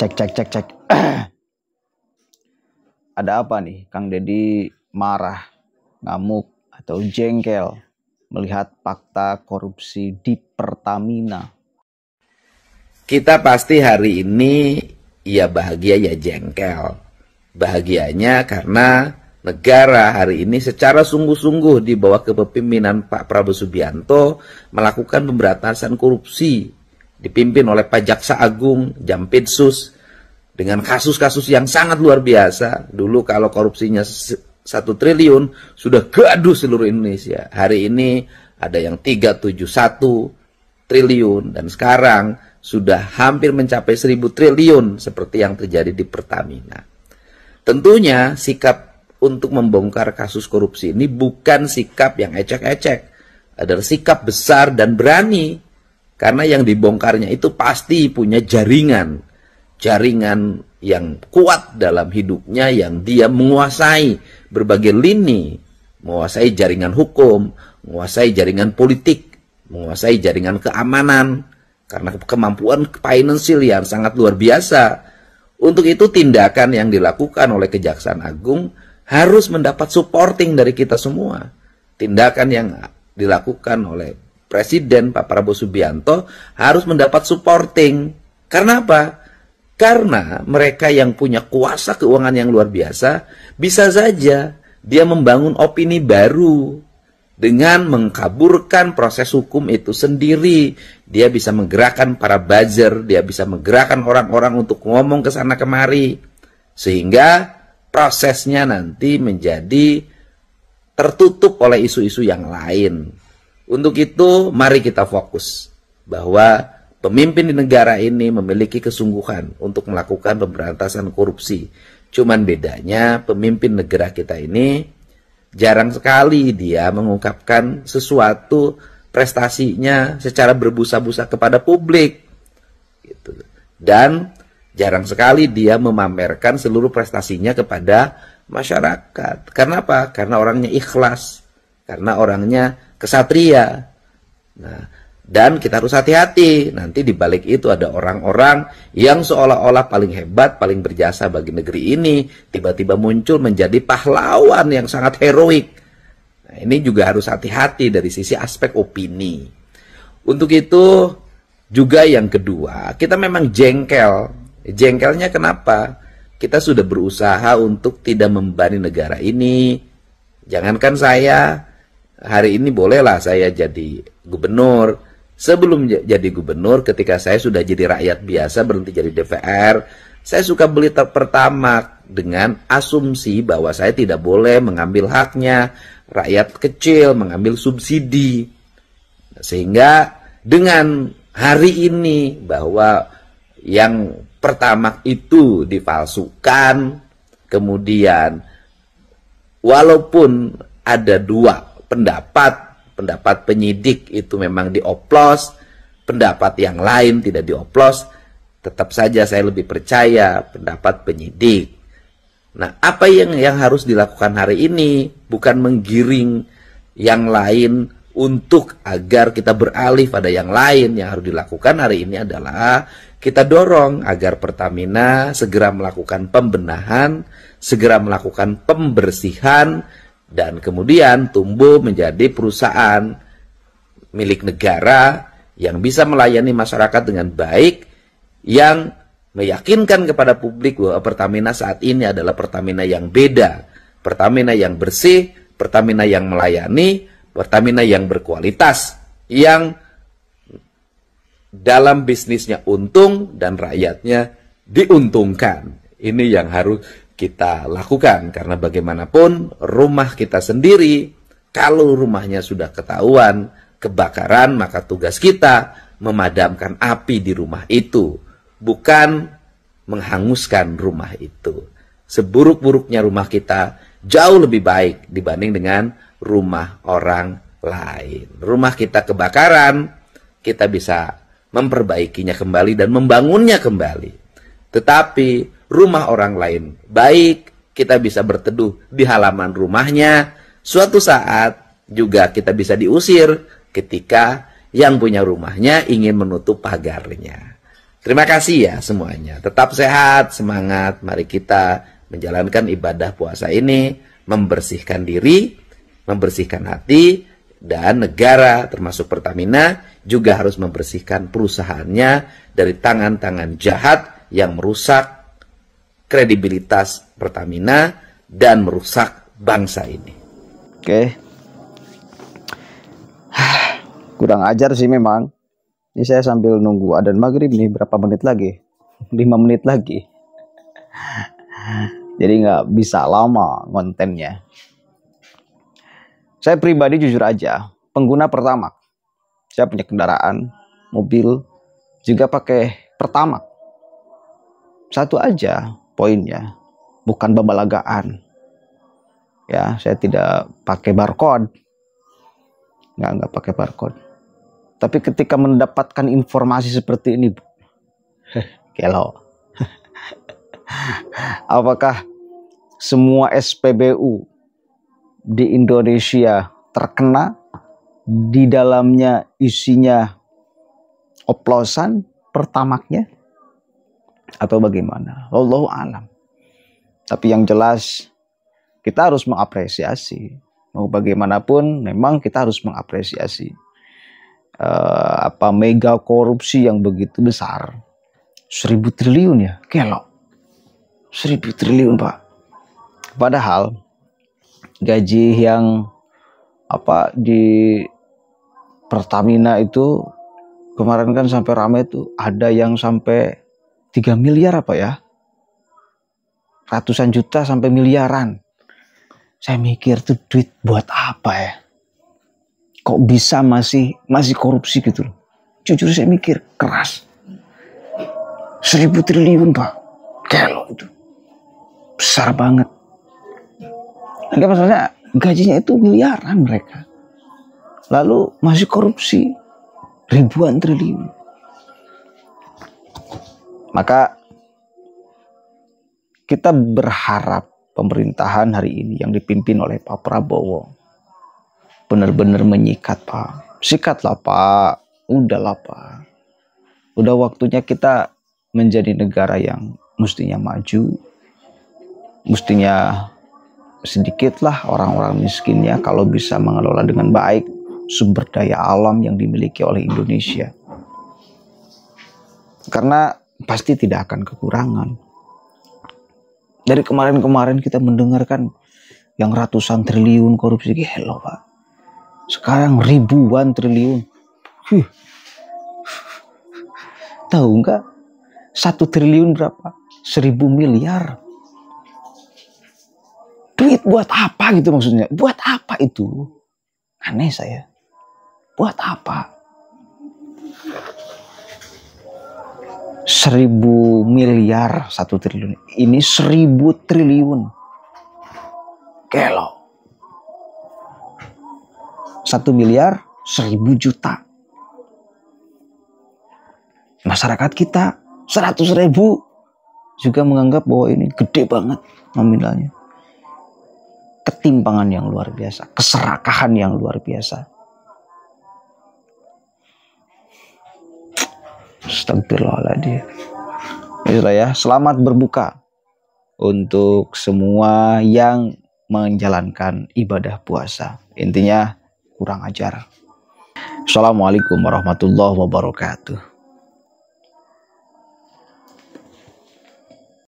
Cek cek cek cek. Ada apa nih, Kang Deddy marah, ngamuk, atau jengkel melihat fakta korupsi di Pertamina? Kita pasti hari ini ya bahagia ya jengkel. Bahagianya karena negara hari ini secara sungguh-sungguh di bawah kepemimpinan Pak Prabowo Subianto melakukan pemberantasan korupsi dipimpin oleh Pak Jaksa Agung, Jampitsus, dengan kasus-kasus yang sangat luar biasa. Dulu kalau korupsinya 1 triliun sudah gaduh seluruh Indonesia. Hari ini ada yang 371 triliun dan sekarang sudah hampir mencapai 1000 triliun seperti yang terjadi di Pertamina. Tentunya sikap untuk membongkar kasus korupsi ini bukan sikap yang ecek-ecek, adalah sikap besar dan berani. Karena yang dibongkarnya itu pasti punya jaringan yang kuat dalam hidupnya, yang dia menguasai berbagai lini, menguasai jaringan hukum, menguasai jaringan politik, menguasai jaringan keamanan, karena kemampuan finansial yang sangat luar biasa. Untuk itu tindakan yang dilakukan oleh Kejaksaan Agung harus mendapat supporting dari kita semua. Tindakan yang dilakukan oleh Presiden Pak Prabowo Subianto harus mendapat supporting. Karena apa? Karena mereka yang punya kuasa keuangan yang luar biasa, bisa saja dia membangun opini baru dengan mengkaburkan proses hukum itu sendiri. Dia bisa menggerakkan para buzzer, dia bisa menggerakkan orang-orang untuk ngomong ke sana kemari, sehingga prosesnya nanti menjadi tertutup oleh isu-isu yang lain. Untuk itu, mari kita fokus bahwa pemimpin di negara ini memiliki kesungguhan untuk melakukan pemberantasan korupsi. Cuman bedanya pemimpin negara kita ini jarang sekali dia mengungkapkan sesuatu prestasinya secara berbusa-busa kepada publik. Gitu. Dan jarang sekali dia memamerkan seluruh prestasinya kepada masyarakat. Karena apa? Karena orangnya ikhlas. Karena orangnya kesatria. Nah, dan kita harus hati-hati. Nanti di balik itu ada orang-orang yang seolah-olah paling hebat, paling berjasa bagi negeri ini, tiba-tiba muncul menjadi pahlawan yang sangat heroik. Nah, ini juga harus hati-hati dari sisi aspek opini. Untuk itu juga yang kedua, kita memang jengkel. Jengkelnya kenapa? Kita sudah berusaha untuk tidak membebani negara ini. Jangankan saya, hari ini bolehlah saya jadi gubernur. Sebelum jadi gubernur, ketika saya sudah jadi rakyat biasa, berhenti jadi DPR, saya suka beli Pertamax dengan asumsi bahwa saya tidak boleh mengambil haknya rakyat kecil, mengambil subsidi. Sehingga dengan hari ini bahwa yang Pertamax itu dipalsukan, kemudian walaupun ada 2 pendapat penyidik itu memang dioplos, pendapat yang lain tidak dioplos, tetap saja saya lebih percaya pendapat penyidik. Nah, apa yang harus dilakukan hari ini? Bukan menggiring yang lain untuk agar kita beralih pada yang lain. Yang harus dilakukan hari ini adalah kita dorong agar Pertamina segera melakukan pembenahan, segera melakukan pembersihan, dan kemudian tumbuh menjadi perusahaan milik negara yang bisa melayani masyarakat dengan baik, yang meyakinkan kepada publik bahwa Pertamina saat ini adalah Pertamina yang beda, Pertamina yang bersih, Pertamina yang melayani, Pertamina yang berkualitas, yang dalam bisnisnya untung dan rakyatnya diuntungkan. Ini yang harus kita lakukan, karena bagaimanapun rumah kita sendiri, kalau rumahnya sudah ketahuan kebakaran, maka tugas kita memadamkan api di rumah itu, bukan menghanguskan rumah itu. Seburuk-buruknya rumah kita jauh lebih baik dibanding dengan rumah orang lain. Rumah kita kebakaran, kita bisa memperbaikinya kembali dan membangunnya kembali. Tetapi rumah orang lain baik, kita bisa berteduh di halaman rumahnya. Suatu saat juga kita bisa diusir ketika yang punya rumahnya ingin menutup pagarnya. Terima kasih ya semuanya. Tetap sehat, semangat. Mari kita menjalankan ibadah puasa ini, membersihkan diri, membersihkan hati, dan negara termasuk Pertamina juga harus membersihkan perusahaannya dari tangan-tangan jahat yang merusak kredibilitas Pertamina dan merusak bangsa ini. Oke. Kurang ajar sih memang. Ini saya sambil nunggu adzan maghrib nih, berapa menit lagi? 5 menit lagi. Jadi nggak bisa lama kontennya. Saya pribadi jujur aja, pengguna Pertamax. Saya punya kendaraan, mobil, juga pakai Pertamax. Satu aja poinnya, bukan bebalagaan. Ya, saya tidak pakai barcode. Nggak pakai barcode. Tapi ketika mendapatkan informasi seperti ini, kelo. Apakah semua SPBU di Indonesia terkena, di dalamnya isinya oplosan Pertamaxnya, atau bagaimana? Wallahu a'lam. Tapi yang jelas kita harus mengapresiasi. Mau bagaimanapun memang kita harus mengapresiasi mega korupsi yang begitu besar. 1.000 triliun ya, kelo. 1.000 triliun Pak. Padahal gaji yang di Pertamina itu kemarin kan sampai ramai tuh, ada yang sampai 3 miliar ya, ratusan juta sampai miliaran. Saya mikir tuh duit buat apa ya? Kok bisa masih korupsi gitu loh. Jujur saya mikir keras. 1.000 triliun Pak. Kelo itu. Besar banget. Enggak, maksudnya gajinya itu miliaran mereka. Lalu masih korupsi ribuan triliun. Maka kita berharap pemerintahan hari ini yang dipimpin oleh Pak Prabowo benar-benar menyikat Pak. Sikatlah Pak. Udahlah Pak. Udah waktunya kita menjadi negara yang mestinya maju. Mestinya sedikitlah orang-orang miskinnya kalau bisa mengelola dengan baik sumber daya alam yang dimiliki oleh Indonesia. Karena pasti tidak akan kekurangan. Dari kemarin-kemarin kita mendengarkan yang ratusan triliun korupsi, gelo Pak. Sekarang ribuan triliun. Tahu nggak? 1 triliun berapa? 1.000 miliar. Duit buat apa gitu maksudnya? Buat apa itu? Aneh saya. Buat apa? 1.000 miliar 1 triliun. Ini 1.000 triliun. Kelo. 1 miliar 1.000 juta. Masyarakat kita 100.000 juga menganggap bahwa ini gede banget nominalnya. Ketimpangan yang luar biasa, keserakahan yang luar biasa. Astagfirullahaladzim. Ya, selamat berbuka untuk semua yang menjalankan ibadah puasa. Intinya kurang ajar. Assalamualaikum warahmatullahi wabarakatuh.